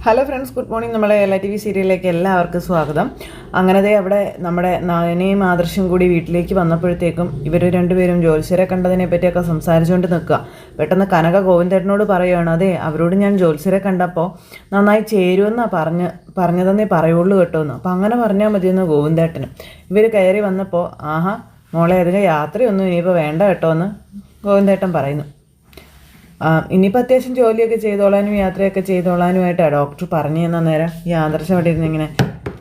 Hello friends, good morning. നമ്മളെ LITV സീരിയലിലേക്ക് എല്ലാവർക്കും സ്വാഗതം. അങ്ങനത്തെ അവിടെ നമ്മുടെ നയനയും ആദർശും കൂടി വീട്ടിലേക്ക് വന്നപ്പോഴത്തേക്കും ഇവർ രണ്ടുപേരും ജ്യോത്സ്യരെ കണ്ടതിനെ പറ്റിയൊക്കെ സംസാരിച്ചുകൊണ്ട് നിൽക്കുക. പെട്ടെന്ന് കനക ഗോവിന്ദേട്ടനോട് പറയുകയാണ്, അതെ അവരോട് ഞാൻ ജ്യോത്സ്യരെ കണ്ടപ്പോൾ നന്നായി ചേരുമെന്നാണ് പറഞ്ഞതെന്നേ പറയുള്ളൂ കേട്ടോ എന്ന്. അപ്പം അങ്ങനെ പറഞ്ഞാൽ മതിയെന്ന് ഗോവിന്ദേട്ടനും. ഇവർ കയറി വന്നപ്പോൾ ആഹാ മോളെ അധികം യാത്രയൊന്നും ഇനിയിപ്പോൾ വേണ്ട കേട്ടോ എന്ന് ഗോവിന്ദേട്ടൻ പറയുന്നു. ഇനിയിപ്പോൾ അത്യാവശ്യം ജോലിയൊക്കെ ചെയ്തോളാനും യാത്രയൊക്കെ ചെയ്തോളാനുമായിട്ടാണ് ഡോക്ടർ പറഞ്ഞു തന്ന നേരം ഈ ആദർശം അവിടെ ഇരുന്ന് ഇങ്ങനെ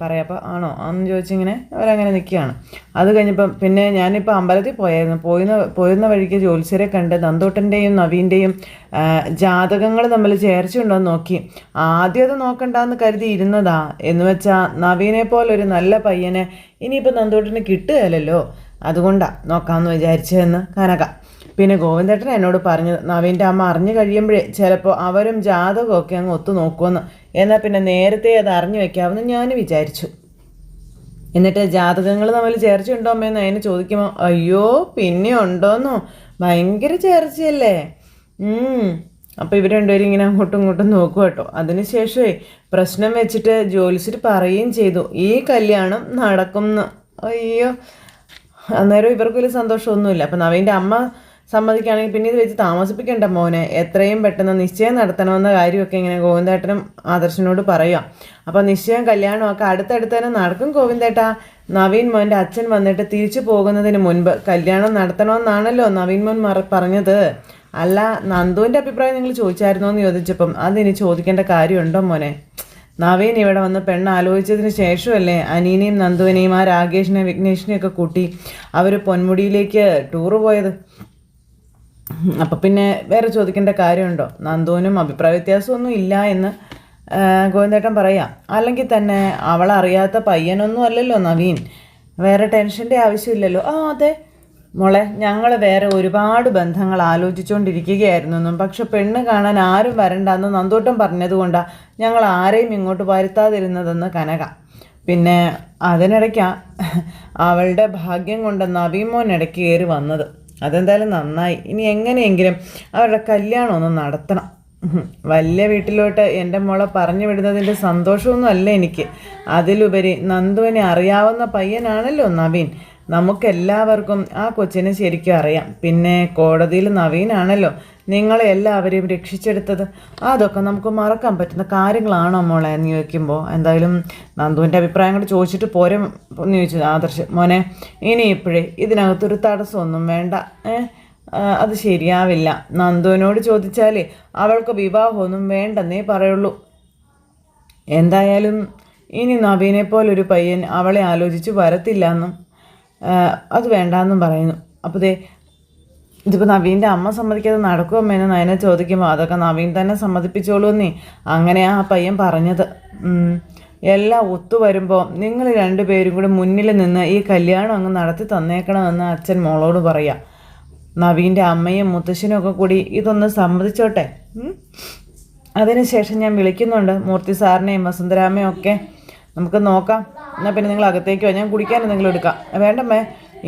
പറയാപ്പോൾ ആണോ എന്ന് ചോദിച്ചിങ്ങനെ അവരങ്ങനെ നിൽക്കുകയാണ്. അത് കഴിഞ്ഞപ്പം പിന്നെ ഞാനിപ്പോൾ അമ്പലത്തിൽ പോയായിരുന്നു. പോയിരുന്ന വഴിക്ക് ജ്യോത്സ്യരെ കണ്ട് നന്ദോട്ടൻ്റെയും നവീൻ്റെയും ജാതകങ്ങൾ തമ്മിൽ ചേർച്ചയുണ്ടോയെന്ന് നോക്കി. ആദ്യം അത് നോക്കണ്ടെന്ന് കരുതി ഇരുന്നതാ. എന്ന് വെച്ചാൽ നവീനെ പോലൊരു നല്ല പയ്യനെ ഇനിയിപ്പോൾ നന്ദോട്ടന് കിട്ടുകയല്ലോ, അതുകൊണ്ടാണ് നോക്കാമെന്ന് വിചാരിച്ചതെന്ന് കനക. പിന്നെ ഗോവിന്ദേട്ടൻ എന്നോട് പറഞ്ഞത് നവീൻ്റെ അമ്മ അറിഞ്ഞു കഴിയുമ്പോഴേ ചിലപ്പോൾ അവരും ജാതകമൊക്കെ അങ്ങ് ഒത്തു നോക്കുമെന്ന്. എന്നാൽ പിന്നെ നേരത്തെ അത് അറിഞ്ഞു വെക്കാമെന്ന് ഞാൻ വിചാരിച്ചു. എന്നിട്ട് ജാതകങ്ങൾ തമ്മിൽ ചേർച്ചയുണ്ടോ അമ്മയെന്ന് അതിന് ചോദിക്കുമ്പോൾ അയ്യോ പിന്നെ ഉണ്ടോന്നോ, ഭയങ്കര ചേർച്ചയല്ലേ. അപ്പോൾ ഇവർ രണ്ടുപേരും ഇങ്ങനെ അങ്ങോട്ടും ഇങ്ങോട്ടും നോക്കും കേട്ടോ. അതിനുശേഷമേ പ്രശ്നം വെച്ചിട്ട് ജ്യോത്സ്യർ പറയുകയും ചെയ്തു ഈ കല്യാണം നടക്കുമെന്ന്. അയ്യോ, അന്നേരം ഇവർക്ക് വലിയ സന്തോഷമൊന്നുമില്ല. അപ്പം നവീൻ്റെ അമ്മ സമ്മതിക്കുകയാണെങ്കിൽ പിന്നെ ഇത് വെച്ച് താമസിപ്പിക്കേണ്ട മോനെ, എത്രയും പെട്ടെന്ന് നിശ്ചയം നടത്തണമെന്ന കാര്യമൊക്കെ ഇങ്ങനെ ഗോവിന്ദേട്ടനും ആദർശനോട് പറയുക. അപ്പോൾ നിശ്ചയം കല്യാണമൊക്കെ അടുത്തടുത്ത് തന്നെ നടക്കും ഗോവിന്ദേട്ടാ. നവീൻ മോൻ്റെ അച്ഛൻ വന്നിട്ട് തിരിച്ചു പോകുന്നതിന് മുൻപ് കല്യാണം നടത്തണമെന്നാണല്ലോ നവീൻ മോൻ പറഞ്ഞത്. അല്ല, നന്ദുവിൻ്റെ അഭിപ്രായം നിങ്ങൾ ചോദിച്ചായിരുന്നോ എന്ന് ചോദിച്ചപ്പം അതിനി ചോദിക്കേണ്ട കാര്യമുണ്ടോ മോനെ? നവീൻ ഇവിടെ വന്ന് പെണ്ണ് ആലോചിച്ചതിന് ശേഷമല്ലേ അനീനെയും നന്ദുവിനെയും ആ രാകേഷിനെയും വിഘ്നേഷിനെയൊക്കെ കൂട്ടി അവർ പൊന്മുടിയിലേക്ക് ടൂറ് പോയത്. അപ്പം പിന്നെ വേറെ ചോദിക്കേണ്ട കാര്യമുണ്ടോ? നന്ദുവിനും അഭിപ്രായ വ്യത്യാസമൊന്നും ഇല്ല എന്ന് ഗോവിന്ദേട്ടൻ പറയാം. അല്ലെങ്കിൽ തന്നെ അവളറിയാത്ത പയ്യനൊന്നും അല്ലല്ലോ നവീൻ, വേറെ ടെൻഷൻ്റെ ആവശ്യമില്ലല്ലോ. അതെ മോളെ, ഞങ്ങൾ വേറെ ഒരുപാട് ബന്ധങ്ങൾ ആലോചിച്ചുകൊണ്ടിരിക്കുകയായിരുന്നു. പക്ഷെ പെണ്ണ് കാണാൻ ആരും വരണ്ടെന്ന് നന്ദോട്ടം പറഞ്ഞതുകൊണ്ടാണ് ഞങ്ങൾ ആരെയും ഇങ്ങോട്ട് വരുത്താതിരുന്നതെന്ന് കനക. പിന്നെ അതിനിടയ്ക്കാണ് അവളുടെ ഭാഗ്യം കൊണ്ട് നവീൻ മോൻ ഇടയ്ക്ക് കയറി വന്നത്. അതെന്തായാലും നന്നായി. ഇനി എങ്ങനെയെങ്കിലും അവരുടെ കല്യാണം ഒന്ന് നടത്തണം. വലിയ വീട്ടിലോട്ട് എൻ്റെ മോളെ പറഞ്ഞു വിടുന്നതിൻ്റെ സന്തോഷമൊന്നും അല്ല എനിക്ക്. അതിലുപരി നന്ദുവിനെ അറിയാവുന്ന പയ്യനാണല്ലോ നവീൻ. നമുക്കെല്ലാവർക്കും ആ കൊച്ചിനെ ശരിക്കും അറിയാം. പിന്നെ കോടതിയിൽ നവീനാണല്ലോ നിങ്ങളെ എല്ലാവരെയും രക്ഷിച്ചെടുത്തത്. അതൊക്കെ നമുക്ക് മറക്കാൻ പറ്റുന്ന കാര്യങ്ങളാണോ മോളെ എന്ന് ചോദിക്കുമ്പോൾ എന്തായാലും നന്ദുവിൻ്റെ അഭിപ്രായം കൂടി ചോദിച്ചിട്ട് പോരെ എന്ന് ചോദിച്ചു ആദർശ്. മോനെ, ഇനി ഇപ്പോഴേ ഇതിനകത്തൊരു തടസ്സമൊന്നും വേണ്ട. അത് ശരിയാവില്ല. നന്ദുവിനോട് ചോദിച്ചാൽ അവൾക്ക് വിവാഹമൊന്നും വേണ്ടെന്നേ പറയുള്ളൂ. എന്തായാലും ഇനി നവീനെ പോലൊരു പയ്യൻ അവളെ ആലോചിച്ച് വരത്തില്ല എന്നും അത് വേണ്ടാന്നും പറയുന്നു. അപ്പോൾ ഇതിപ്പോൾ നവീൻ്റെ അമ്മ സമ്മതിക്കാതെ നടക്കുമെന്ന് നയനെ ചോദിക്കുമ്പോൾ അതൊക്കെ നവീൻ തന്നെ സമ്മതിപ്പിച്ചോളൂ എന്നേ അങ്ങനെയാ ആ പയ്യൻ പറഞ്ഞത്. എല്ലാം ഒത്തു വരുമ്പോൾ നിങ്ങൾ രണ്ടുപേരും കൂടി മുന്നിൽ നിന്ന് ഈ കല്യാണം അങ്ങ് നടത്തി തന്നേക്കണമെന്ന് അച്ഛൻ മോളോട് പറയാം. നവീൻ്റെ അമ്മയും മുത്തശ്ശനും ഒക്കെ കൂടി ഇതൊന്ന് സമ്മതിച്ചോട്ടെ. അതിനുശേഷം ഞാൻ വിളിക്കുന്നുണ്ട് മൂർത്തി സാറിനെയും വസുന്ധരാമയും ഒക്കെ. നമുക്ക് നോക്കാം. എന്നാൽ പിന്നെ നിങ്ങൾ അകത്തേക്കോ, ഞാൻ കുടിക്കാൻ എന്തെങ്കിലും എടുക്കാം. വേണ്ടമ്മേ,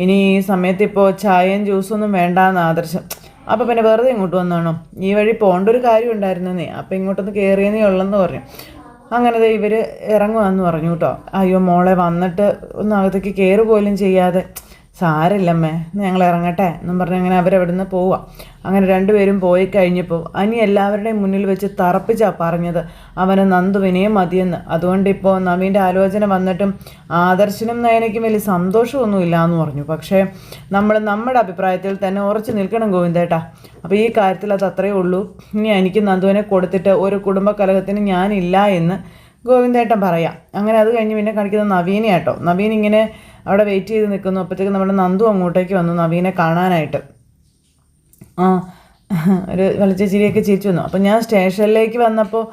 ഇനി ഈ സമയത്ത് ഇപ്പോൾ ചായയും ജ്യൂസൊന്നും വേണ്ടാന്ന് ആദർശം. അപ്പോൾ പിന്നെ വെറുതെ ഇങ്ങോട്ട് വന്നാണോ? ഈ വഴി പോകേണ്ട ഒരു കാര്യം ഉണ്ടായിരുന്നേ, അപ്പോൾ ഇങ്ങോട്ടൊന്ന് കയറിയെന്നേ ഉള്ളെന്ന് പറഞ്ഞു. അങ്ങനെ ഇവർ ഇറങ്ങുവാന്ന് പറഞ്ഞു കേട്ടോ. അയ്യോ മോളെ, വന്നിട്ട് ഒന്ന് അകത്തേക്ക് കയറി പോലും ചെയ്യാതെ. സാരമില്ലമ്മേ, ഞങ്ങൾ ഇറങ്ങട്ടെ എന്നും പറഞ്ഞ് അങ്ങനെ അവരവിടെ നിന്ന് പോവുക. അങ്ങനെ രണ്ടുപേരും പോയി കഴിഞ്ഞപ്പോൾ അനി എല്ലാവരുടെയും മുന്നിൽ വെച്ച് തറപ്പിച്ചാണ് പറഞ്ഞത് അവന് നന്ദുവിനെയും മതിയെന്ന്. അതുകൊണ്ടിപ്പോൾ നവീൻ്റെ ആലോചന വന്നിട്ടും ആദർശനും നയനയ്ക്കും വലിയ സന്തോഷമൊന്നുമില്ല എന്ന് പറഞ്ഞു. പക്ഷേ നമ്മൾ നമ്മുടെ അഭിപ്രായത്തിൽ തന്നെ ഉറച്ചു നിൽക്കണം ഗോവിന്ദേട്ടാ. അപ്പോൾ ഈ കാര്യത്തിൽ അത് അത്രയേ ഉള്ളൂ. ഇനി എനിക്ക് നന്ദുവിനെ കൊടുത്തിട്ട് ഒരു കുടുംബ കലഹത്തിന് ഞാനില്ല എന്ന് ഗോവിന്ദേട്ടൻ പറയാം. അങ്ങനെ അത് കഴിഞ്ഞ് പിന്നെ കാണിക്കുന്നത് നവീനെ ആട്ടോ. നവീൻ ഇങ്ങനെ അവിടെ വെയിറ്റ് ചെയ്ത് നിൽക്കുന്നു. അപ്പോഴത്തേക്ക് നമ്മുടെ നന്ദു അങ്ങോട്ടേക്ക് വന്നു നവീനെ കാണാനായിട്ട്. ഒരു വെളിച്ചിരിയൊക്കെ ചിരിച്ചു വന്നു. അപ്പോൾ ഞാൻ സ്റ്റേഷനിലേക്ക് വന്നപ്പോൾ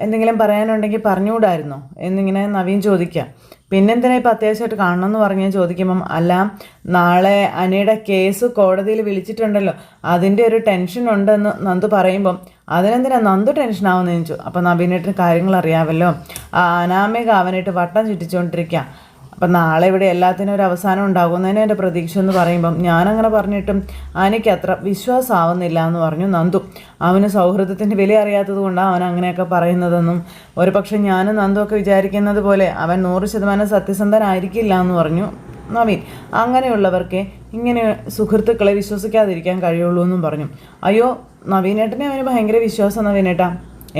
എന്തെങ്കിലും പറയാനുണ്ടെങ്കിൽ പറഞ്ഞുകൂടായിരുന്നോ എന്നിങ്ങനെ നവീൻ ചോദിക്കാം. പിന്നെന്തിനാ ഇപ്പോൾ അത്യാവശ്യമായിട്ട് കാണണമെന്ന് പറഞ്ഞ് ചോദിക്കുമ്പം അല്ല, നാളെ അനിയുടെ കേസ് കോടതിയിൽ വിളിച്ചിട്ടുണ്ടല്ലോ, അതിൻ്റെ ഒരു ടെൻഷൻ ഉണ്ടെന്ന് നന്ദു പറയുമ്പം അതിനെന്തിനാ നന്ദു ടെൻഷനാവുമെന്ന് ചോദിച്ചു. അപ്പോൾ നവീനേട്ടിന് കാര്യങ്ങൾ അറിയാമല്ലോ. അനാമിക അവനായിട്ട് വട്ടം ചുറ്റിച്ചുകൊണ്ടിരിക്കുക. അപ്പം നാളെ ഇവിടെ എല്ലാത്തിനും ഒരു അവസാനം ഉണ്ടാകുന്നതിന് എൻ്റെ പ്രതീക്ഷ എന്ന് പറയുമ്പം ഞാനങ്ങനെ പറഞ്ഞിട്ടും എനിക്ക് അത്ര വിശ്വാസമാവുന്നില്ല എന്ന് പറഞ്ഞു നന്ദു. അവന് സൗഹൃദത്തിൻ്റെ വില അറിയാത്തത് കൊണ്ടാണ് അവൻ അങ്ങനെയൊക്കെ പറയുന്നതെന്നും ഒരു പക്ഷേ ഞാനും നന്ദു ഒക്കെ വിചാരിക്കുന്നത് പോലെ അവൻ 100% സത്യസന്ധനായിരിക്കില്ല എന്ന് പറഞ്ഞു നവീൻ. അങ്ങനെയുള്ളവർക്ക് ഇങ്ങനെ സുഹൃത്തുക്കളെ വിശ്വസിക്കാതിരിക്കാൻ കഴിയുള്ളൂ എന്നും പറഞ്ഞു. അയ്യോ, നവീനേട്ടനെ അവന് ഭയങ്കര വിശ്വാസം നവീനേട്ടാ.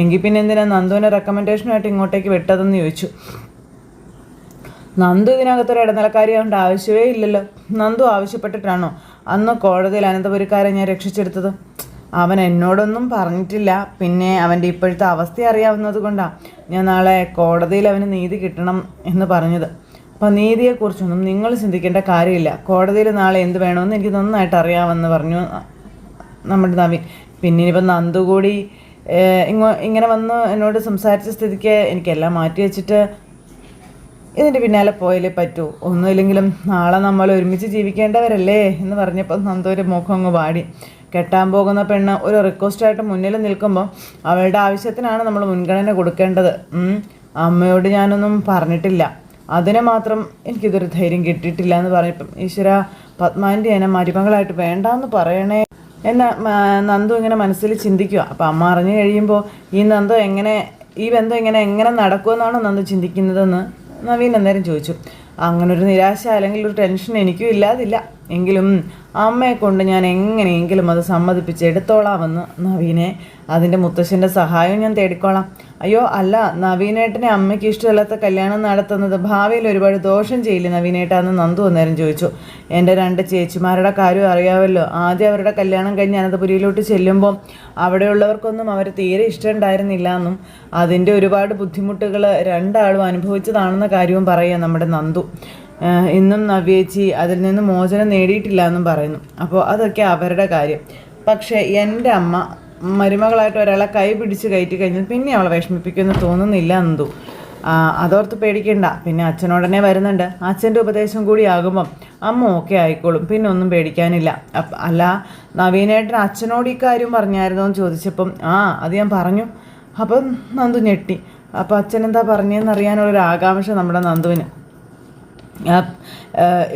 എങ്കിൽ പിന്നെ എന്തിനാ നന്ദുവിനെ റെക്കമെൻഡേഷനായിട്ട് ഇങ്ങോട്ടേക്ക് വിട്ടതെന്ന് ചോദിച്ചു. നന്ദു ഇതിനകത്തൊരു ഇടനിലക്കാരിയാവേണ്ട ആവശ്യമേ ഇല്ലല്ലോ. നന്ദു ആവശ്യപ്പെട്ടിട്ടാണോ അന്ന് കോടതിയിൽ അനന്തപുരിക്കാരെ ഞാൻ രക്ഷിച്ചെടുത്തത്? അവൻ എന്നോടൊന്നും പറഞ്ഞിട്ടില്ല. പിന്നെ അവൻ്റെ ഇപ്പോഴത്തെ അവസ്ഥ അറിയാവുന്നത് കൊണ്ടാണ് ഞാൻ നാളെ കോടതിയിൽ അവന് നീതി കിട്ടണം എന്ന് പറഞ്ഞത്. അപ്പോൾ നീതിയെക്കുറിച്ചൊന്നും നിങ്ങൾ ചിന്തിക്കേണ്ട കാര്യമില്ല. കോടതിയിൽ നാളെ എന്ത് വേണമെന്ന് എനിക്ക് നന്നായിട്ട് അറിയാമെന്ന് പറഞ്ഞു നമ്മുടെ നവീൻ. പിന്നെ ഇനിയിപ്പോൾ നന്ദു കൂടി ഇങ്ങനെ വന്ന് എന്നോട് സംസാരിച്ച സ്ഥിതിക്ക് എനിക്കെല്ലാം മാറ്റി വെച്ചിട്ട് ഇതിൻ്റെ പിന്നാലെ പോയാലേ പറ്റൂ. ഒന്നുമില്ലെങ്കിലും നാളെ നമ്മൾ ഒരുമിച്ച് ജീവിക്കേണ്ടവരല്ലേ എന്ന് പറഞ്ഞപ്പോൾ നന്ദുവിൻ്റെ മുഖം അങ്ങ് വാടി. കെട്ടാൻ പോകുന്ന പെണ്ണ് ഒരു റിക്വസ്റ്റായിട്ട് മുന്നിൽ നിൽക്കുമ്പോൾ അവളുടെ ആവശ്യത്തിനാണ് നമ്മൾ മുൻഗണന കൊടുക്കേണ്ടത്. അമ്മയോട് ഞാനൊന്നും പറഞ്ഞിട്ടില്ല, അതിനെ മാത്രം എനിക്കിതൊരു ധൈര്യം കിട്ടിയിട്ടില്ല എന്ന് പറഞ്ഞപ്പം ഈശ്വര, പത്മാൻ്റെ എന്നെ മരുമകളായിട്ട് വേണ്ടാന്ന് പറയണേ എന്നെ നന്ദു ഇങ്ങനെ മനസ്സിൽ ചിന്തിക്കുക. അപ്പം അമ്മ അറിഞ്ഞു കഴിയുമ്പോൾ ഈ ബന്ധം എങ്ങനെ നടക്കുമെന്നാണോ നന്ദു ചിന്തിക്കുന്നതെന്ന് നവീൻ അന്നേരം ചോദിച്ചു. അങ്ങനൊരു നിരാശ അല്ലെങ്കിൽ ഒരു ടെൻഷൻ എനിക്കും ഇല്ലാതില്ല. എങ്കിലും അമ്മയെ കൊണ്ട് ഞാൻ എങ്ങനെയെങ്കിലും അത് സമ്മതിപ്പിച്ചെടുത്തോളാമെന്ന് നവീനെ. അതിൻ്റെ മുത്തശ്ശൻ്റെ സഹായം ഞാൻ തേടിക്കോളാം. അയ്യോ അല്ല, നവീനേട്ടനെ അമ്മയ്ക്ക് ഇഷ്ടമില്ലാത്ത കല്യാണം നടത്തുന്നത് ഭാവിയിൽ ഒരുപാട് ദോഷം ചെയ്യില്ലേ നവീനേട്ടാന്ന് നന്ദു അന്നേരം ചോദിച്ചു. എൻ്റെ 2 ചേച്ചിമാരുടെ കാര്യം അറിയാമല്ലോ. ആദ്യം അവരുടെ കല്യാണം കഴിഞ്ഞ് അനന്തപുരിയിലോട്ട് ചെല്ലുമ്പോൾ അവിടെയുള്ളവർക്കൊന്നും അവർ തീരെ ഇഷ്ടമുണ്ടായിരുന്നില്ല എന്നും അതിൻ്റെ ഒരുപാട് ബുദ്ധിമുട്ടുകൾ 2 ആളും അനുഭവിച്ചതാണെന്ന കാര്യവും പറയുക നമ്മുടെ നന്ദു. ഇന്നും നവ്യേച്ചി അതിൽ നിന്ന് മോചനം നേടിയിട്ടില്ല എന്നും പറയുന്നു. അപ്പോൾ അതൊക്കെ അവരുടെ കാര്യം. പക്ഷേ എൻ്റെ അമ്മ മരുമകളായിട്ട് ഒരാളെ കൈ പിടിച്ച് കയറ്റി കഴിഞ്ഞാൽ പിന്നെ അവളെ വിഷമിപ്പിക്കുമെന്ന് തോന്നുന്നില്ല നന്ദു. അതോർത്ത് പേടിക്കണ്ട. പിന്നെ അച്ഛനോടനെ വരുന്നുണ്ട്. അച്ഛൻ്റെ ഉപദേശം കൂടി ആകുമ്പം അമ്മ ഓക്കെ ആയിക്കോളും. പിന്നെ ഒന്നും പേടിക്കാനില്ല. അല്ല, നവീനേട്ടൻ അച്ഛനോട് ഈ കാര്യം പറഞ്ഞായിരുന്നോ എന്ന് ചോദിച്ചപ്പം അത് ഞാൻ പറഞ്ഞു. അപ്പം നന്ദു ഞെട്ടി. അപ്പം അച്ഛൻ എന്താ പറഞ്ഞതെന്നറിയാനുള്ളൊരു ആകാംക്ഷ നമ്മുടെ നന്ദുവിന്.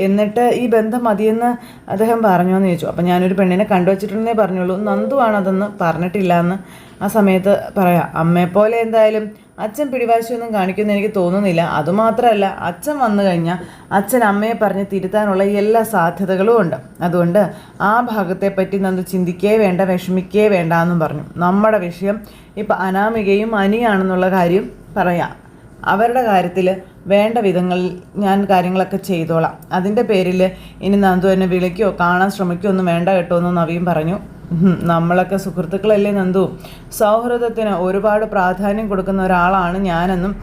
എന്നിട്ട് ഈ ബന്ധം മതിയെന്ന് അദ്ദേഹം പറഞ്ഞോ എന്ന് ചോദിച്ചു. അപ്പം ഞാനൊരു പെണ്ണിനെ കണ്ടുവച്ചിട്ടുണ്ടെന്നേ പറഞ്ഞുള്ളൂ. നന്ദു ആണതെന്ന് പറഞ്ഞിട്ടില്ല എന്ന് ആ സമയത്ത് പറയാം. അമ്മയെപ്പോലെ എന്തായാലും അച്ഛൻ പിടിവാശിയൊന്നും കാണിക്കുമെന്ന് എനിക്ക് തോന്നുന്നില്ല. അതുമാത്രമല്ല, അച്ഛൻ വന്നു കഴിഞ്ഞാൽ അച്ഛൻ അമ്മയെ പറഞ്ഞ് തിരുത്താനുള്ള എല്ലാ സാധ്യതകളും ഉണ്ട്. അതുകൊണ്ട് ആ ഭാഗത്തെപ്പറ്റി നന്ദു ചിന്തിക്കേ വേണ്ട, വിഷമിക്കേ വേണ്ട എന്നും പറഞ്ഞു. നമ്മുടെ വിഷയം ഇപ്പം അനാമികയും അനിയാണെന്നുള്ള കാര്യം പറയാം. അവരുടെ കാര്യത്തിൽ വേണ്ട വിധങ്ങളിൽ ഞാൻ കാര്യങ്ങളൊക്കെ ചെയ്തോളാം. അതിൻ്റെ പേരിൽ ഇനി നന്ദു എന്നെ വിളിക്കുകയോ കാണാൻ ശ്രമിക്കുകയോ ഒന്നും വേണ്ട കേട്ടോ എന്ന് നവീൻ പറഞ്ഞു. നമ്മളൊക്കെ സുഹൃത്തുക്കളല്ലേ നന്ദു, സൗഹൃദത്തിന് ഒരുപാട് പ്രാധാന്യം കൊടുക്കുന്ന ഒരാളാണ് ഞാനെന്നും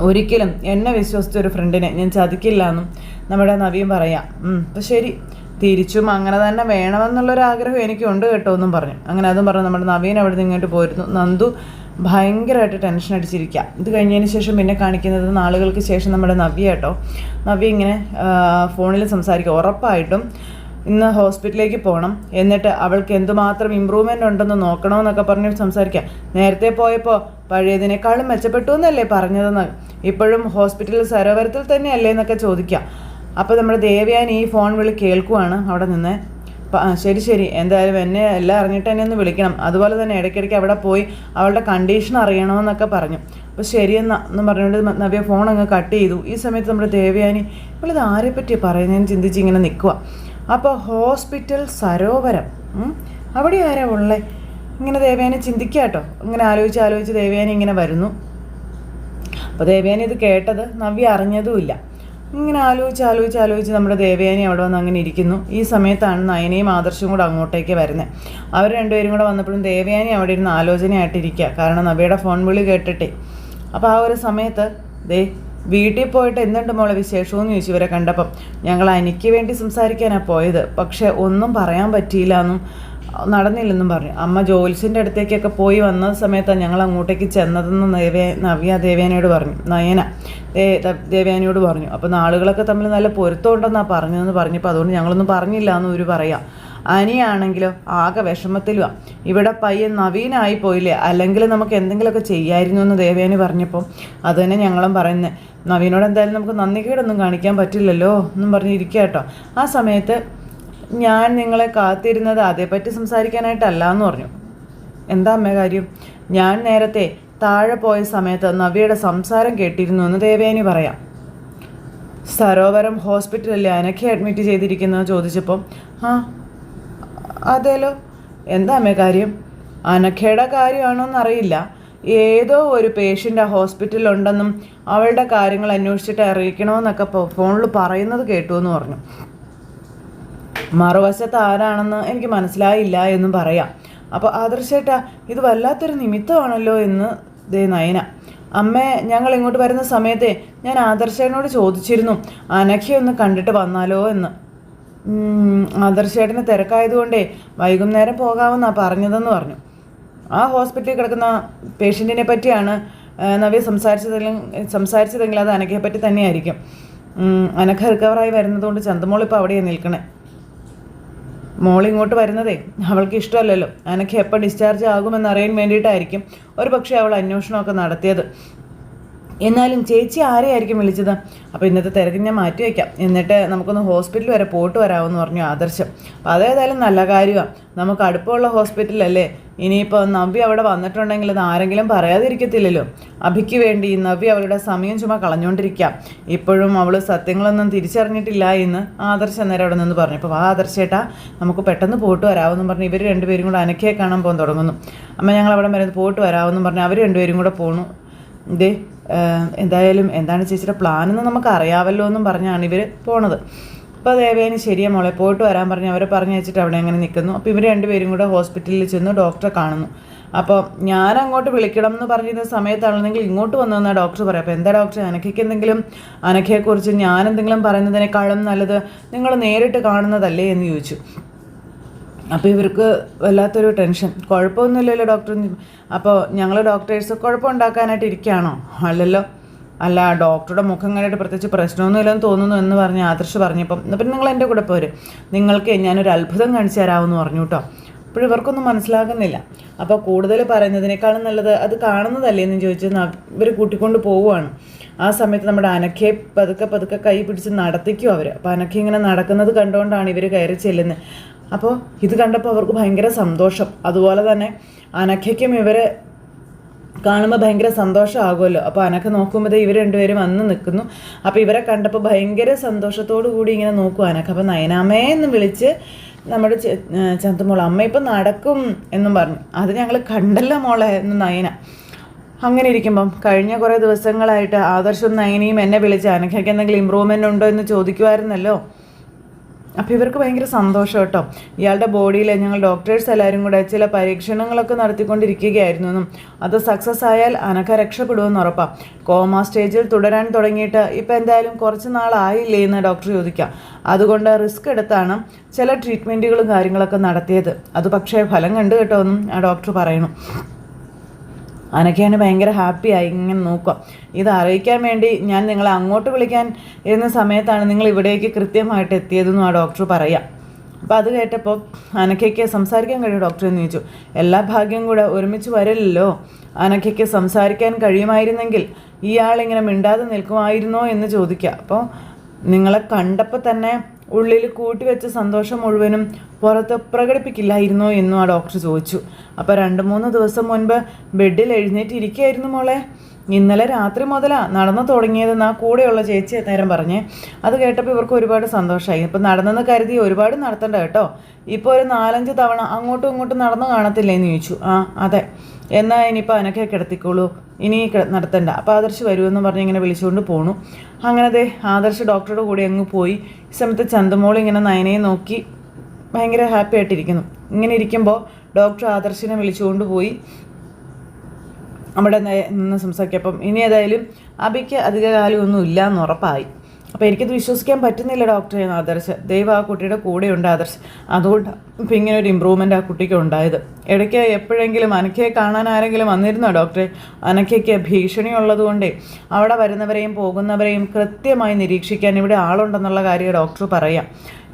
ഒരിക്കലും എന്നെ വിശ്വസിച്ചൊരു ഫ്രണ്ടിനെ ഞാൻ ചതിക്കില്ല എന്നും നമ്മുടെ നവീൻ പറയാം. അപ്പം ശരി, തിരിച്ചും അങ്ങനെ തന്നെ വേണമെന്നുള്ളൊരാഗ്രഹം എനിക്കുണ്ട് കേട്ടോ എന്നും പറഞ്ഞു. അങ്ങനെ അതും പറഞ്ഞു നമ്മുടെ നവീൻ അവിടെ നിന്ന് ഇങ്ങോട്ട് പോയിരുന്നു. നന്ദു ഭയങ്കരമായിട്ട് ടെൻഷൻ അടിച്ചിരിക്കുക. ഇത് കഴിഞ്ഞതിന് ശേഷം പിന്നെ കാണിക്കുന്നത് നാളുകൾക്ക് ശേഷം നമ്മുടെ നവ്യ കേട്ടോ. നവ്യ ഇങ്ങനെ ഫോണിൽ സംസാരിക്കുക. ഉറപ്പായിട്ടും ഇന്ന് ഹോസ്പിറ്റലിലേക്ക് പോകണം, എന്നിട്ട് അവൾക്ക് എന്തുമാത്രം ഇമ്പ്രൂവ്മെൻ്റ് ഉണ്ടെന്ന് നോക്കണമെന്നൊക്കെ പറഞ്ഞ് സംസാരിക്കുക. നേരത്തെ പോയപ്പോൾ പഴയതിനേക്കാളും മെച്ചപ്പെട്ടു എന്നല്ലേ പറഞ്ഞതെന്ന്, ഇപ്പോഴും ഹോസ്പിറ്റൽ സരോവരത്തിൽ തന്നെയല്ലേ എന്നൊക്കെ ചോദിക്കുക. അപ്പോൾ നമ്മുടെ ദേവയാനി ഈ ഫോൺ വിളി കേൾക്കുവാണ് അവിടെ നിന്ന്. ശരി, എന്തായാലും എന്നെ എല്ലാം അറിഞ്ഞിട്ട് എന്നെ ഒന്ന് വിളിക്കണം. അതുപോലെ തന്നെ ഇടയ്ക്കിടയ്ക്ക് അവിടെ പോയി അവളുടെ കണ്ടീഷൻ അറിയണമെന്നൊക്കെ പറഞ്ഞു. അപ്പോൾ ശരിയെന്ന് പറഞ്ഞുകൊണ്ട് നവ്യ ഫോൺ അങ്ങ് കട്ട് ചെയ്തു. ഈ സമയത്ത് നമ്മുടെ ദേവയാനി ഇവളിത് ആരെപ്പറ്റി പറയുന്നതെന്ന് ചിന്തിച്ച് ഇങ്ങനെ നിൽക്കുക. അപ്പോൾ ഹോസ്പിറ്റൽ സരോവരം, അവിടെ ആരാ ഉള്ളേ? ഇങ്ങനെ ദേവയാനി ചിന്തിക്കുക കേട്ടോ. ഇങ്ങനെ ആലോചിച്ച് ദേവയാനി ഇങ്ങനെ വരുന്നു. അപ്പോൾ ദേവയാനി ഇത് കേട്ടത് നവ്യ അറിഞ്ഞതുമില്ല. ഇങ്ങനെ ആലോചിച്ച് നമ്മുടെ ദേവയാനി അവിടെ വന്ന് അങ്ങനെ ഇരിക്കുന്നു. ഈ സമയത്താണ് നയനയും ആദർശവും കൂടെ അങ്ങോട്ടേക്ക് വരുന്നത്. അവർ രണ്ടുപേരും കൂടെ വന്നപ്പോഴും ദേവയാനി അവിടെ ഇരുന്ന് ആലോചനയായിട്ടിരിക്കുക. കാരണം നവ്യയുടെ ഫോൺ വിളി കേട്ടിട്ടേ. അപ്പോൾ ആ ഒരു സമയത്ത് വീട്ടിൽ പോയിട്ട് എന്തുണ്ട് മോളെ വിശേഷമെന്ന് ചോദിച്ചു ഇവരെ കണ്ടപ്പം. ഞങ്ങൾ എനിക്ക് വേണ്ടി സംസാരിക്കാനാണ് പോയത്, പക്ഷെ ഒന്നും പറയാൻ പറ്റിയില്ല എന്നും നടന്നില്ലെന്നും പറഞ്ഞു. അമ്മ ജോൽസിൻ്റെ അടുത്തേക്കൊക്കെ പോയി വന്ന സമയത്താണ് ഞങ്ങൾ അങ്ങോട്ടേക്ക് ചെന്നതെന്ന് നവ്യ ദേവയാനിയോട് പറഞ്ഞു. നയന ദേവയാനിയോട് പറഞ്ഞു. അപ്പോൾ നാളുകളൊക്കെ തമ്മിൽ നല്ല പൊരുത്തമുണ്ടെന്നാണ് പറഞ്ഞതെന്ന് പറഞ്ഞപ്പോൾ അതുകൊണ്ട് ഞങ്ങളൊന്നും പറഞ്ഞില്ല എന്ന് ഒരു പറയാം. അനിയാണെങ്കിലോ ആകെ വിഷമത്തിലുമാണ്. ഇവിടെ പയ്യൻ നവീനായി പോയില്ലേ, അല്ലെങ്കിൽ നമുക്ക് എന്തെങ്കിലുമൊക്കെ ചെയ്യായിരുന്നു എന്ന് ദേവയാനി പറഞ്ഞപ്പോൾ അത് തന്നെ ഞങ്ങളും പറയുന്നത്. നവീനോട് എന്തായാലും നമുക്ക് നന്ദികേടൊന്നും കാണിക്കാൻ പറ്റില്ലല്ലോ എന്നും പറഞ്ഞിരിക്കുക കേട്ടോ. ആ സമയത്ത് ഞാൻ നിങ്ങളെ കാത്തിരുന്നത് അതേപ്പറ്റി സംസാരിക്കാനായിട്ടല്ല എന്ന് പറഞ്ഞു. എന്താ അമ്മ കാര്യം? ഞാൻ നേരത്തെ താഴെ പോയ സമയത്ത് നവ്യയുടെ സംസാരം കേട്ടിരുന്നു എന്ന് ദേവയാനി പറയാം. സരോവരം ഹോസ്പിറ്റലല്ലേ അനഘയെ അഡ്മിറ്റ് ചെയ്തിരിക്കുന്നത് ചോദിച്ചപ്പോൾ ആ അതേലോ. എന്താ അമ്മേ കാര്യം? അനഘയുടെ കാര്യമാണോന്നറിയില്ല, ഏതോ ഒരു പേഷ്യൻ്റ് ആ ഹോസ്പിറ്റലിലുണ്ടെന്നും അവളുടെ കാര്യങ്ങൾ അന്വേഷിച്ചിട്ട് അറിയിക്കണമെന്നൊക്കെ ഫോണിൽ പറയുന്നത് കേട്ടു എന്ന് പറഞ്ഞു. മറുവശത്ത് ആരാണെന്ന് എനിക്ക് മനസ്സിലായില്ല എന്നും പറയാം. അപ്പോൾ ആദർശേട്ടാ ഇത് വല്ലാത്തൊരു നിമിത്തമാണല്ലോ എന്ന് നയന. അമ്മേ, ഞങ്ങൾ ഇങ്ങോട്ട് വരുന്ന സമയത്തെ ഞാൻ ആദർശേട്ടനോട് ചോദിച്ചിരുന്നു അനഘയൊന്ന് കണ്ടിട്ട് വന്നാലോ എന്ന്. ആദർശേട്ടന് തിരക്കായതുകൊണ്ടേ വൈകുന്നേരം പോകാമെന്നാണ് പറഞ്ഞതെന്ന് പറഞ്ഞു. ആ ഹോസ്പിറ്റലിൽ കിടക്കുന്ന പേഷ്യൻറ്റിനെ പറ്റിയാണ് നവ്യ സംസാരിച്ചതെങ്കിൽ അത് അനഘയെ പറ്റി തന്നെയായിരിക്കും. അനഘ റിക്കവറായി വരുന്നതുകൊണ്ട് ചന്തമോൾ ഇപ്പോൾ അവിടെയാണ് നിൽക്കണേ. മോളിങ്ങോട്ട് വരുന്നതേ അവൾക്ക് ഇഷ്ടമല്ലല്ലോ. അനഘ എപ്പോൾ ഡിസ്ചാർജ് ആകുമെന്നറിയാൻ വേണ്ടിയിട്ടായിരിക്കും ഒരു പക്ഷേ അവൾ അന്വേഷണമൊക്കെ നടത്തിയത്. എന്നാലും ചേച്ചി ആരെയായിരിക്കും വിളിച്ചത്? അപ്പോൾ ഇന്നത്തെ തിരക്ക് ഞാൻ മാറ്റി വയ്ക്കാം, എന്നിട്ട് നമുക്കൊന്ന് ഹോസ്പിറ്റൽ വരെ പോയിട്ട് വരാമെന്ന് പറഞ്ഞു ആദർശം. അപ്പോൾ അതേതായാലും നല്ല കാര്യമാണ്, നമുക്ക് അടുപ്പമുള്ള ഹോസ്പിറ്റലല്ലേ. ഇനിയിപ്പോൾ നവ്യ അവിടെ വന്നിട്ടുണ്ടെങ്കിൽ അത് ആരെങ്കിലും പറയാതിരിക്കത്തില്ലല്ലോ. അഭിക്ക് വേണ്ടി നവ്യ അവളുടെ സമയം ചുമ കളഞ്ഞുകൊണ്ടിരിക്കാം. ഇപ്പോഴും അവൾ സത്യങ്ങളൊന്നും തിരിച്ചറിഞ്ഞിട്ടില്ല എന്ന് ആദർശം അന്നേരം അവിടെ നിന്ന് പറഞ്ഞു. അപ്പോൾ ആദർശേട്ടാ നമുക്ക് പെട്ടെന്ന് പോയിട്ട് വരാമെന്നും പറഞ്ഞ് ഇവർ രണ്ടുപേരും കൂടെ അനഘയെ കാണാൻ പോകാൻ തുടങ്ങുന്നു. അമ്മ ഞങ്ങൾ അവിടെ വരെ പോയിട്ട് വരാമെന്നും പറഞ്ഞ് അവർ രണ്ടുപേരും കൂടെ പോണു. ഇതേ എന്തായാലും എന്താണ് ചേച്ചിയുടെ പ്ലാനെന്ന് നമുക്ക് അറിയാമല്ലോ എന്നും പറഞ്ഞാണ് ഇവർ പോണത്. അപ്പോൾ ദേവയാനി ശരിയാ മോളെ പോയിട്ട് വരാൻ പറഞ്ഞ് അവരെ പറഞ്ഞു വെച്ചിട്ട് അവിടെ അങ്ങനെ നിൽക്കുന്നു. അപ്പോൾ ഇവർ രണ്ടുപേരും കൂടെ ഹോസ്പിറ്റലിൽ ചെന്ന് ഡോക്ടറെ കാണുന്നു. അപ്പോൾ ഞാൻ അങ്ങോട്ട് വിളിക്കണം എന്ന് പറഞ്ഞിരുന്ന സമയത്താണെന്നെങ്കിൽ ഇങ്ങോട്ട് വന്നതെന്നാണ് ഡോക്ടർ പറയാം. അപ്പോൾ എന്താ ഡോക്ടർ, അനഘയ്ക്ക് എന്തെങ്കിലും അനഘയെക്കുറിച്ച് ഞാൻ എന്തെങ്കിലും പറയുന്നതിനേക്കാളും നല്ലത് നിങ്ങൾ നേരിട്ട് കാണുന്നതല്ലേ എന്ന് ചോദിച്ചു. അപ്പോൾ ഇവർക്ക് വല്ലാത്തൊരു ടെൻഷൻ. കുഴപ്പമൊന്നുമില്ലല്ലോ ഡോക്ടർ? അപ്പോൾ ഞങ്ങൾ ഡോക്ടേഴ്സ് കുഴപ്പമുണ്ടാക്കാനായിട്ട് ഇരിക്കുകയാണോ? അല്ലല്ലോ. അല്ല, ഡോക്ടറുടെ മുഖം കണ്ടിട്ട് പ്രത്യേകിച്ച് പ്രശ്നമൊന്നുമില്ലെന്ന് തോന്നുന്നു എന്ന് പറഞ്ഞ് ആദർശ് പറഞ്ഞപ്പം അപ്പം നിങ്ങൾ എൻ്റെ കൂടെ പോര്, നിങ്ങൾക്ക് ഞാനൊരു അത്ഭുതം കാണിച്ചു തരാമെന്ന് പറഞ്ഞു കേട്ടോ. അപ്പോൾ ഇവർക്കൊന്നും മനസ്സിലാകുന്നില്ല. അപ്പോൾ കൂടുതൽ പറയുന്നതിനേക്കാളും നല്ലത് അത് കാണുന്നതല്ലേ എന്ന് ചോദിച്ച് ഇവർ കൂട്ടിക്കൊണ്ട് പോവുകയാണ്. ആ സമയത്ത് നമ്മുടെ അനഘയെ പതുക്കെ കൈ പിടിച്ച് നടത്തിക്കും അവർ. അപ്പോൾ അനഘ ഇങ്ങനെ നടക്കുന്നത് കണ്ടുകൊണ്ടാണ് ഇവർ കയറി ചെല്ലുന്നത്. അപ്പോൾ ഇത് കണ്ടപ്പോൾ അവർക്ക് ഭയങ്കര സന്തോഷം. അതുപോലെ തന്നെ അനഘയ്ക്കും ഇവരെ കാണുമ്പോൾ ഭയങ്കര സന്തോഷമാകുമല്ലോ. അപ്പോൾ അനഘ നോക്കുമ്പോൾ ഇവർ രണ്ടുപേരും വന്ന് നിൽക്കുന്നു. അപ്പോൾ ഇവരെ കണ്ടപ്പോൾ ഭയങ്കര സന്തോഷത്തോടു കൂടി ഇങ്ങനെ നോക്കും അനഘ. അപ്പോൾ നയനാമേ എന്ന് വിളിച്ച് നമ്മുടെ ചന്തമോൾ അമ്മ ഇപ്പം നടക്കും എന്നും പറഞ്ഞു. അത് ഞങ്ങൾ കണ്ടല്ലോ മോളെ എന്ന് നയന. അങ്ങനെ ഇരിക്കുമ്പം കഴിഞ്ഞ കുറേ ദിവസങ്ങളായിട്ട് ആദർശവും നയനയും എന്നെ വിളിച്ച് അനഘയ്ക്ക് എന്തെങ്കിലും ഇമ്പ്രൂവ്മെൻ്റ് ഉണ്ടോ എന്ന് ചോദിക്കുമായിരുന്നല്ലോ. അപ്പോൾ ഇവർക്ക് ഭയങ്കര സന്തോഷം കേട്ടോ. ഇയാളുടെ ബോഡിയിൽ ഞങ്ങൾ ഡോക്ടേഴ്സ് എല്ലാവരും കൂടെ ചില പരീക്ഷണങ്ങളൊക്കെ നടത്തിക്കൊണ്ടിരിക്കുകയായിരുന്നു എന്നും അത് സക്സസ് ആയാൽ അനഘ രക്ഷപ്പെടുമെന്ന് ഉറപ്പാണ്. കോമ സ്റ്റേജിൽ തുടരാൻ തുടങ്ങിയിട്ട് ഇപ്പം എന്തായാലും കുറച്ച് നാളായില്ലേ എന്ന് ഡോക്ടർ ചോദിക്കാം. അതുകൊണ്ട് റിസ്ക് എടുത്താണ് ചില ട്രീറ്റ്മെൻറ്റുകളും കാര്യങ്ങളൊക്കെ നടത്തിയത്. അത് പക്ഷേ ഫലം കണ്ടു കേട്ടോ എന്നും ആ ഡോക്ടർ പറയണം. അനഘയാണ് ഭയങ്കര ഹാപ്പിയായി ഇങ്ങനെ നോക്കുക. ഇത് അറിയിക്കാൻ വേണ്ടി ഞാൻ നിങ്ങളെ അങ്ങോട്ട് വിളിക്കാൻ ഇരുന്ന സമയത്താണ് നിങ്ങൾ ഇവിടേക്ക് കൃത്യമായിട്ട് എത്തിയതെന്നും ആ ഡോക്ടർ പറയാം. അപ്പോൾ അത് കേട്ടപ്പോൾ അനഘയ്ക്ക് സംസാരിക്കാൻ കഴിയും ഡോക്ടർ എന്ന് ചോദിച്ചു. എല്ലാ ഭാഗ്യം കൂടെ ഒരുമിച്ച് വരില്ലല്ലോ. അനഘയ്ക്ക് സംസാരിക്കാൻ കഴിയുമായിരുന്നെങ്കിൽ ഇയാളിങ്ങനെ മിണ്ടാതെ നിൽക്കുമായിരുന്നോ എന്ന് ചോദിക്കുക. അപ്പോൾ നിങ്ങളെ കണ്ടപ്പോൾ തന്നെ ഉള്ളിൽ കൂട്ടിവെച്ച സന്തോഷം മുഴുവനും പുറത്ത് പ്രകടിപ്പിക്കില്ലായിരുന്നോ എന്നും ആ ഡോക്ടർ ചോദിച്ചു. അപ്പോൾ 2-3 ദിവസം മുൻപ് ബെഡിൽ എഴുന്നേറ്റിരിക്കുകയായിരുന്നു മോളെ. ഇന്നലെ രാത്രി മുതലാണ് നടന്നു തുടങ്ങിയതെന്ന് ആ കൂടെയുള്ള ചേച്ചി നേരം പറഞ്ഞേ. അത് കേട്ടപ്പോൾ ഇവർക്ക് ഒരുപാട് സന്തോഷമായി. ഇപ്പം നടന്നെന്ന് കരുതി ഒരുപാട് നടത്തണ്ട കേട്ടോ. ഇപ്പോൾ ഒരു 4-5 തവണ അങ്ങോട്ടും ഇങ്ങോട്ടും നടന്നു കാണത്തില്ലേ എന്ന് ചോദിച്ചു. ആ അതെ, എന്നാൽ ഇനിയിപ്പോൾ അനഘയെ കിടത്തിക്കോളൂ, ഇനി നടത്തണ്ട. അപ്പോൾ ആദർശ് വരുമെന്ന് പറഞ്ഞ് ഇങ്ങനെ വിളിച്ചുകൊണ്ട് പോണു. അങ്ങനത്തെ ആദർശ് ഡോക്ടറുടെ കൂടെ അങ്ങ് പോയി. ഈ സമയത്ത് ചന്തമോൾ ഇങ്ങനെ നയനയെ നോക്കി ഭയങ്കര ഹാപ്പി ആയിട്ടിരിക്കുന്നു. ഇങ്ങനെ ഇരിക്കുമ്പോൾ ഡോക്ടർ ആദർശിനെ വിളിച്ചുകൊണ്ട് പോയി അവിടെ നിന്ന് സംസാരിക്കും. അപ്പം ഇനി ഏതായാലും അബിക്ക് അധികകാലം ഒന്നും ഇല്ല എന്ന് ഉറപ്പായി. അപ്പോൾ എനിക്കത് വിശ്വസിക്കാൻ പറ്റുന്നില്ല ഡോക്ടറെ എന്ന് ആദർശ്. ദൈവം ആ കുട്ടിയുടെ കൂടെയുണ്ട് ആദർശ്, അതുകൊണ്ട് ഇപ്പം ഇങ്ങനെ ഒരു ഇമ്പ്രൂവ്മെൻ്റ് ആ കുട്ടിക്ക് ഉണ്ടായത്. ഇടയ്ക്ക് എപ്പോഴെങ്കിലും അനക്കയെ കാണാൻ ആരെങ്കിലും വന്നിരുന്നോ ഡോക്ടറെ? അനക്കയ്ക്ക് ഭീഷണി ഉള്ളതുകൊണ്ടേ അവിടെ വരുന്നവരെയും പോകുന്നവരെയും കൃത്യമായി നിരീക്ഷിക്കാൻ ഇവിടെ ആളുണ്ടെന്നുള്ള കാര്യം ഡോക്ടർ പറയാം.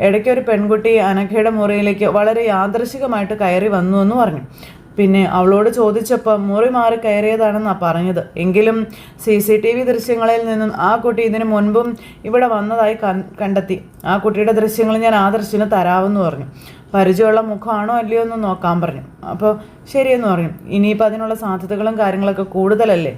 ഇടയ്ക്കൊരു പെൺകുട്ടി അനക്കയുടെ മുറിയിലേക്ക് വളരെ യാദൃശികമായിട്ട് കയറി വന്നു എന്ന് പറഞ്ഞു. പിന്നെ അവളോട് ചോദിച്ചപ്പോൾ മുറി മാറി കയറിയതാണെന്നാണ് പറഞ്ഞത്. എങ്കിലും CCTV ദൃശ്യങ്ങളിൽ നിന്നും ആ കുട്ടി ഇതിനു മുൻപും ഇവിടെ വന്നതായി കണ്ടെത്തി. ആ കുട്ടിയുടെ ദൃശ്യങ്ങൾ ഞാൻ ആദർശിന് തരാമെന്ന് പറഞ്ഞു. പരിചയമുള്ള മുഖമാണോ അല്ലയോ എന്ന് നോക്കാൻ പറഞ്ഞു. അപ്പോൾ ശരിയെന്ന് പറഞ്ഞു. ഇനിയിപ്പോൾ അതിനുള്ള സാധ്യതകളും കാര്യങ്ങളൊക്കെ കൂടുതലല്ലേ,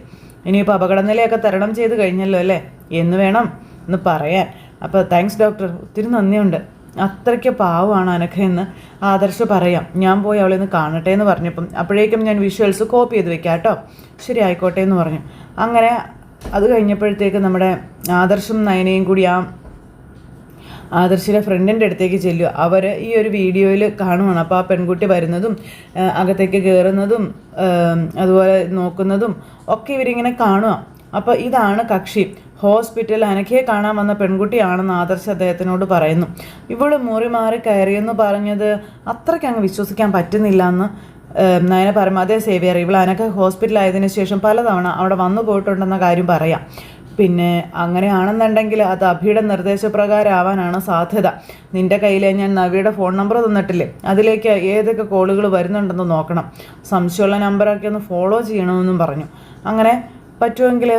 ഇനിയിപ്പോൾ അപകടനിലയൊക്കെ തരണം ചെയ്ത് കഴിഞ്ഞല്ലോ അല്ലേ എന്ന് വേണം എന്ന് പറയാൻ. അപ്പോൾ താങ്ക്സ് ഡോക്ടർ, ഒത്തിരി നന്ദിയുണ്ട്. അത്രയ്ക്ക് പാവമാണ് അനഘയെന്ന് ആദർശ് പറയാം. ഞാൻ പോയി അവളെ ഒന്ന് കാണട്ടെ എന്ന് പറഞ്ഞപ്പം അപ്പോഴേക്കും ഞാൻ വിഷ്വൽസ് കോപ്പി ചെയ്ത് വെക്കാം കേട്ടോ. ശരി ആയിക്കോട്ടെ എന്ന് പറഞ്ഞു. അങ്ങനെ അത് കഴിഞ്ഞപ്പോഴത്തേക്ക് നമ്മുടെ ആദർശും നയനയും കൂടി ആ ആദർശിൻ്റെ ഫ്രണ്ടിൻ്റെ അടുത്തേക്ക് ചെല്ലുക. അവർ ഈ ഒരു വീഡിയോയിൽ കാണുവാണ്. അപ്പോൾ ആ പെൺകുട്ടി വരുന്നതും അകത്തേക്ക് കയറുന്നതും അതുപോലെ നോക്കുന്നതും ഒക്കെ ഇവരിങ്ങനെ കാണുക. അപ്പോൾ ഇതാണ് കക്ഷി. ഹോസ്പിറ്റലിൽ അനഘയെ കാണാൻ വന്ന പെൺകുട്ടിയാണെന്ന് ആദർശ് അദ്ദേഹത്തിനോട് പറയുന്നു. ഇവള് മുറി മാറി കയറിയെന്ന് പറഞ്ഞത് അത്രയ്ക്ക് അങ്ങ് വിശ്വസിക്കാൻ പറ്റുന്നില്ല എന്ന് നയന പറയുമ്പോൾ, അതേ സേവിയർ, ഇവൾ അനഘ ഹോസ്പിറ്റലായതിനു ശേഷം പലതവണ അവിടെ വന്നു പോയിട്ടുണ്ടെന്ന കാര്യം പറയാം. പിന്നെ അങ്ങനെയാണെന്നുണ്ടെങ്കിൽ അത് അഭിയുടെ നിർദ്ദേശപ്രകാരം ആവാനാണ് സാധ്യത. നിൻ്റെ കയ്യിൽ ഞാൻ നവിയുടെ ഫോൺ നമ്പർ തന്നിട്ടില്ലേ, അതിലേക്ക് ഏതൊക്കെ കോളുകൾ വരുന്നുണ്ടെന്ന് നോക്കണം, സംശയമുള്ള നമ്പറൊക്കെ ഒന്ന് ഫോളോ ചെയ്യണമെന്നും പറഞ്ഞു. അങ്ങനെ പറ്റുമെങ്കിൽ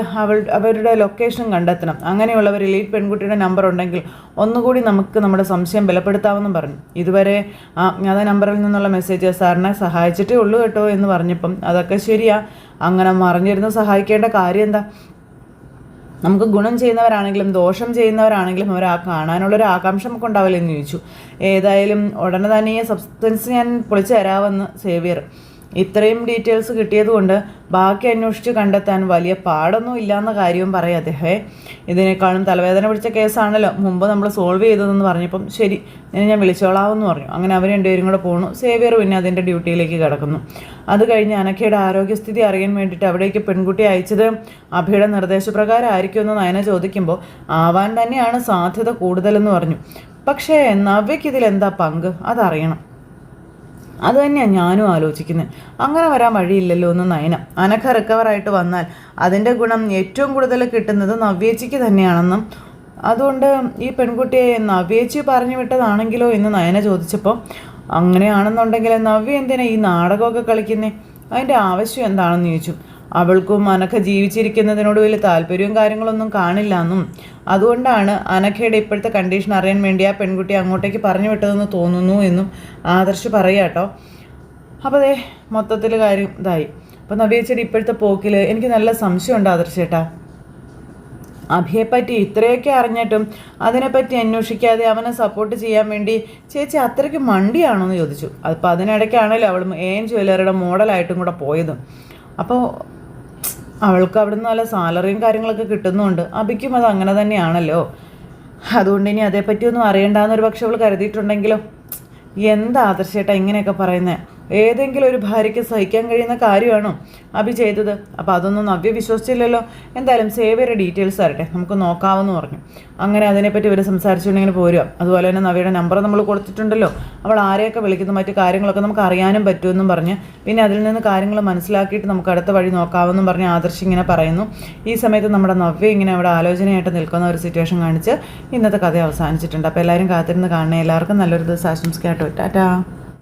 അവരുടെ ലൊക്കേഷൻ കണ്ടെത്തണം. അങ്ങനെയുള്ളവരിൽ ഈ പെൺകുട്ടിയുടെ നമ്പർ ഉണ്ടെങ്കിൽ ഒന്നുകൂടി നമുക്ക് നമ്മുടെ സംശയം ബലപ്പെടുത്താമെന്നും പറഞ്ഞു. ഇതുവരെ അജ്ഞാത നമ്പറിൽ നിന്നുള്ള മെസ്സേജ് സാറിനെ സഹായിച്ചിട്ടേ ഉള്ളൂ കേട്ടോ എന്ന് പറഞ്ഞപ്പം അതൊക്കെ ശരിയാ, അങ്ങനെ മറിഞ്ഞിരുന്ന് സഹായിക്കേണ്ട കാര്യം എന്താ? നമുക്ക് ഗുണം ചെയ്യുന്നവരാണെങ്കിലും ദോഷം ചെയ്യുന്നവരാണെങ്കിലും അവർ കാണാനുള്ളൊരു ആകാംക്ഷ നമുക്ക് ഉണ്ടാവില്ല എന്ന് ചോദിച്ചു. ഏതായാലും ഉടനെ തന്നെ ഈ സബ്സ്റ്റൻസ് ഞാൻ പൊളിച്ചു തരാമെന്ന് സേവിയർ. ഇത്രയും ഡീറ്റെയിൽസ് കിട്ടിയതുകൊണ്ട് ബാക്കി അന്വേഷിച്ച് കണ്ടെത്താൻ വലിയ പാടൊന്നും ഇല്ലയെന്ന കാര്യവും പറയാം അദ്ദേഹമേ. ഇതിനേക്കാളും തലവേദന പിടിച്ച കേസാണല്ലോ മുമ്പ് നമ്മൾ സോൾവ് ചെയ്തതെന്ന് പറഞ്ഞപ്പം ശരി, ഇനി ഞാൻ വിളിച്ചോളാമെന്ന് പറഞ്ഞു. അങ്ങനെ അവർ രണ്ടുപേരും കൂടെ പോണു. സേവിയർ പിന്നെ അതിൻ്റെ ഡ്യൂട്ടിയിലേക്ക് കിടക്കുന്നു. അത് കഴിഞ്ഞ് അനഘയുടെ ആരോഗ്യസ്ഥിതി അറിയാൻ വേണ്ടിയിട്ട് അവിടേക്ക് പെൺകുട്ടി അയച്ചത് അഭിയുടെ നിർദ്ദേശപ്രകാരം ആയിരിക്കുമെന്ന് നയന ചോദിക്കുമ്പോൾ ആവാൻ തന്നെയാണ് സാധ്യത കൂടുതലെന്ന് പറഞ്ഞു. പക്ഷേ നവ്യയ്ക്ക് ഇതിലെന്താ പങ്ക് അതറിയണം. അത് തന്നെയാണ് ഞാനും ആലോചിക്കുന്നത്. അങ്ങനെ വരാൻ വഴിയില്ലല്ലോ എന്ന് നയന. അനഘ റിക്കവറായിട്ട് വന്നാൽ അതിൻ്റെ ഗുണം ഏറ്റവും കൂടുതൽ കിട്ടുന്നത് നവ്യേച്ചിക്ക് തന്നെയാണെന്നും അതുകൊണ്ട് ഈ പെൺകുട്ടിയെ നവ്യേച്ചി പറഞ്ഞു വിട്ടതാണെങ്കിലോ എന്ന് നയന ചോദിച്ചപ്പോൾ, അങ്ങനെയാണെന്നുണ്ടെങ്കിൽ നവ്യ എന്തിനാ ഈ നാടകമൊക്കെ കളിക്കുന്നേ, അതിൻ്റെ ആവശ്യം എന്താണെന്ന് ചോദിച്ചു. അവൾക്കും അനഘ ജീവിച്ചിരിക്കുന്നതിനോട് വലിയ താല്പര്യവും കാര്യങ്ങളൊന്നും കാണില്ല എന്നും അതുകൊണ്ടാണ് അനഘയുടെ ഇപ്പോഴത്തെ കണ്ടീഷൻ അറിയാൻ വേണ്ടി ആ പെൺകുട്ടി അങ്ങോട്ടേക്ക് പറഞ്ഞു വിട്ടതെന്ന് തോന്നുന്നു എന്നും ആദർശ് പറയുക കേട്ടോ. അപ്പോൾ അതേ മൊത്തത്തിൽ കാര്യം ഇതായി. അപ്പോൾ നവ്യേച്ചിയുടെ ഇപ്പോഴത്തെ പോക്കിൽ എനിക്ക് നല്ല സംശയമുണ്ട് ആദർശേട്ടാ. അഭിയെപ്പറ്റി ഇത്രയൊക്കെ അറിഞ്ഞിട്ടും അതിനെപ്പറ്റി അന്വേഷിക്കാതെ അവനെ സപ്പോർട്ട് ചെയ്യാൻ വേണ്ടി ചേച്ചി അത്രയ്ക്ക് മണ്ടിയാണോ എന്ന് ചോദിച്ചു. അപ്പോൾ അതിനിടയ്ക്കാണല്ലോ അവൾ AN ജ്വല്ലറിയുടെ മോഡലായിട്ടും കൂടെ പോയത്. അപ്പോൾ അവൾക്ക് അവിടെ നിന്ന് നല്ല സാലറിയും കാര്യങ്ങളൊക്കെ കിട്ടുന്നുണ്ട്. അഭിക്കും അത് അങ്ങനെ തന്നെയാണല്ലോ. അതുകൊണ്ട് ഇനി അതേപ്പറ്റിയൊന്നും അറിയണ്ടെന്നൊരു പക്ഷെ അവൾ കരുതിയിട്ടുണ്ടെങ്കിലോ. എന്താ ആദർശേട്ടാ ഇങ്ങനെയൊക്കെ പറയുന്നത്? ഏതെങ്കിലും ഒരു ഭാര്യയ്ക്ക് സഹിക്കാൻ കഴിയുന്ന കാര്യമാണോ അഭി ചെയ്തത്? അപ്പോൾ അതൊന്നും നവ്യ വിശ്വസിച്ചില്ലല്ലോ. എന്തായാലും സേവയുടെ ഡീറ്റെയിൽസ് തരട്ടെ, നമുക്ക് നോക്കാമെന്ന് പറഞ്ഞു. അങ്ങനെ അതിനെപ്പറ്റി ഇവർ സംസാരിച്ചുകൊണ്ടിങ്ങനെ പോരുക. അതുപോലെ തന്നെ നവ്യയുടെ നമ്പർ നമ്മൾ കൊടുത്തിട്ടുണ്ടല്ലോ, അവൾ ആരെയൊക്കെ വിളിക്കുന്നു മറ്റു കാര്യങ്ങളൊക്കെ നമുക്ക് അറിയാനും പറ്റുമെന്നും പറഞ്ഞ് പിന്നെ അതിൽ നിന്ന് കാര്യങ്ങൾ മനസ്സിലാക്കിയിട്ട് നമുക്ക് അടുത്ത വഴി നോക്കാമെന്നും പറഞ്ഞ് ആദർശ് ഇങ്ങനെ പറയുന്നു. ഈ സമയത്ത് നമ്മുടെ നവ്യ ഇങ്ങനെ അവിടെ ആലോചനയായിട്ട് നിൽക്കുന്ന ഒരു സിറ്റുവേഷൻ കാണിച്ച് ഇന്നത്തെ കഥ അവസാനിച്ചിട്ടുണ്ട്. അപ്പോൾ എല്ലാവരും കാത്തിരുന്ന് കാണണേ. എല്ലാവർക്കും നല്ലൊരു ദിവസം ആശംസിക്കാട്ടോ. ടാറ്റാ.